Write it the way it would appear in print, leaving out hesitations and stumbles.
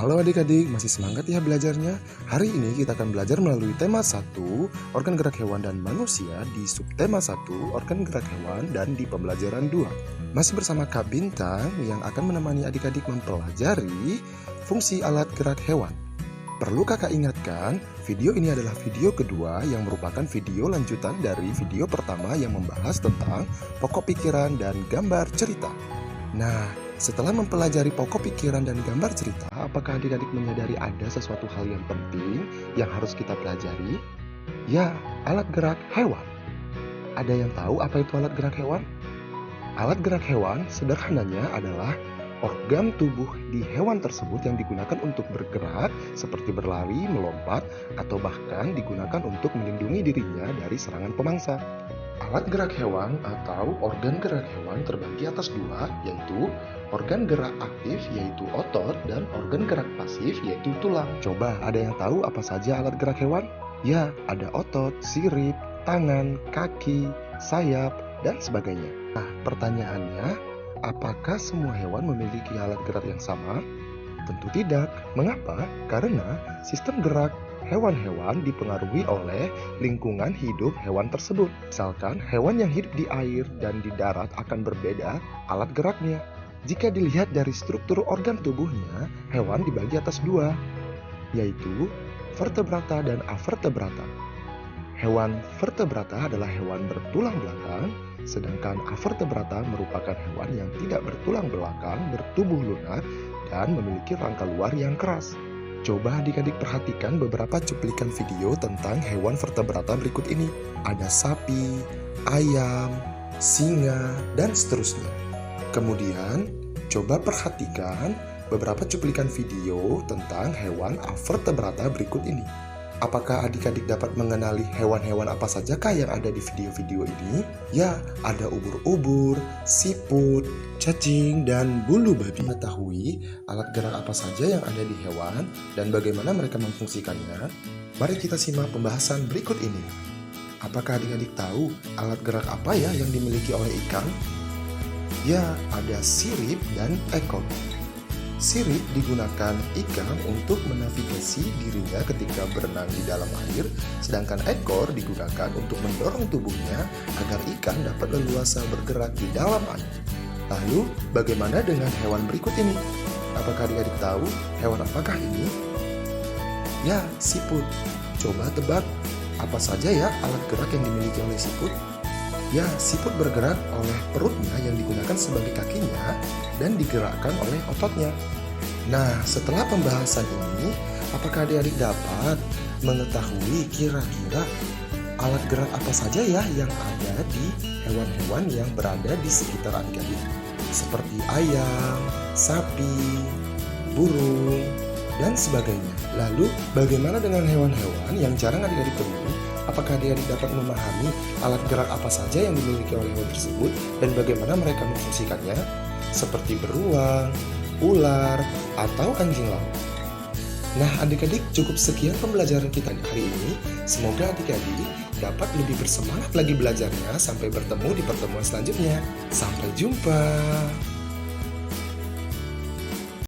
Halo adik-adik, masih semangat ya belajarnya? Hari ini kita akan belajar melalui tema 1, organ gerak hewan dan manusia, di subtema 1, organ gerak hewan, dan di pembelajaran 2. Masih bersama Kak Bintang yang akan menemani adik-adik mempelajari fungsi alat gerak hewan. Perlu kakak ingatkan, video ini adalah video kedua yang merupakan video lanjutan dari video pertama yang membahas tentang pokok pikiran dan gambar cerita. Nah, setelah mempelajari pokok pikiran dan gambar cerita, apakah adik-adik menyadari ada sesuatu hal yang penting yang harus kita pelajari? Ya, alat gerak hewan. Ada yang tahu apa itu alat gerak hewan? Alat gerak hewan sederhananya adalah organ tubuh di hewan tersebut yang digunakan untuk bergerak seperti berlari, melompat, atau bahkan digunakan untuk melindungi dirinya dari serangan pemangsa. Alat gerak hewan atau organ gerak hewan terbagi atas dua, yaitu organ gerak aktif yaitu otot dan organ gerak pasif yaitu tulang. Coba ada yang tahu apa saja alat gerak hewan? Ya, ada otot, sirip, tangan, kaki, sayap, dan sebagainya. Nah, pertanyaannya, apakah semua hewan memiliki alat gerak yang sama? Tentu tidak. Mengapa? Karena sistem gerak hewan-hewan dipengaruhi oleh lingkungan hidup hewan tersebut. Misalkan, hewan yang hidup di air dan di darat akan berbeda alat geraknya. Jika dilihat dari struktur organ tubuhnya, hewan dibagi atas dua, yaitu vertebrata dan avertebrata. Hewan vertebrata adalah hewan bertulang belakang, sedangkan avertebrata merupakan hewan yang tidak bertulang belakang, bertubuh lunak, dan memiliki rangka luar yang keras. Coba adik-adik perhatikan beberapa cuplikan video tentang hewan vertebrata berikut ini. Ada sapi, ayam, singa, dan seterusnya. Kemudian, coba perhatikan beberapa cuplikan video tentang hewan avertebrata berikut ini. Apakah adik-adik dapat mengenali hewan-hewan apa sajakah yang ada di video-video ini? Ya, ada ubur-ubur, siput, cacing, dan bulu babi. Mengetahui alat gerak apa saja yang ada di hewan dan bagaimana mereka memfungsikannya, mari kita simak pembahasan berikut ini. Apakah adik-adik tahu alat gerak apa ya yang dimiliki oleh ikan? Ya, ada sirip dan ekor. Sirip digunakan ikan untuk menavigasi dirinya ketika berenang di dalam air, sedangkan ekor digunakan untuk mendorong tubuhnya agar ikan dapat leluasa bergerak di dalam air. Lalu, bagaimana dengan hewan berikut ini? Apakah adik-adik tahu hewan apakah ini? Ya, siput. Coba tebak, apa saja ya alat gerak yang dimiliki oleh siput? Ya, siput bergerak oleh perutnya yang digunakan sebagai kakinya dan digerakkan oleh ototnya. Nah, setelah pembahasan ini, apakah adik-adik dapat mengetahui kira-kira alat gerak apa saja ya yang ada di hewan-hewan yang berada di sekitar adik-adik? Seperti ayam, sapi, burung, dan sebagainya. Lalu, bagaimana dengan hewan-hewan yang jarang adik-adik temui? Apakah adik-adik dapat memahami alat gerak apa saja yang dimiliki oleh hewan tersebut dan bagaimana mereka memfungsikannya? Seperti beruang, ular, atau anjing laut. Nah, adik-adik, cukup sekian pembelajaran kita hari ini. Semoga adik-adik dapat lebih bersemangat lagi belajarnya. Sampai bertemu di pertemuan selanjutnya. Sampai jumpa.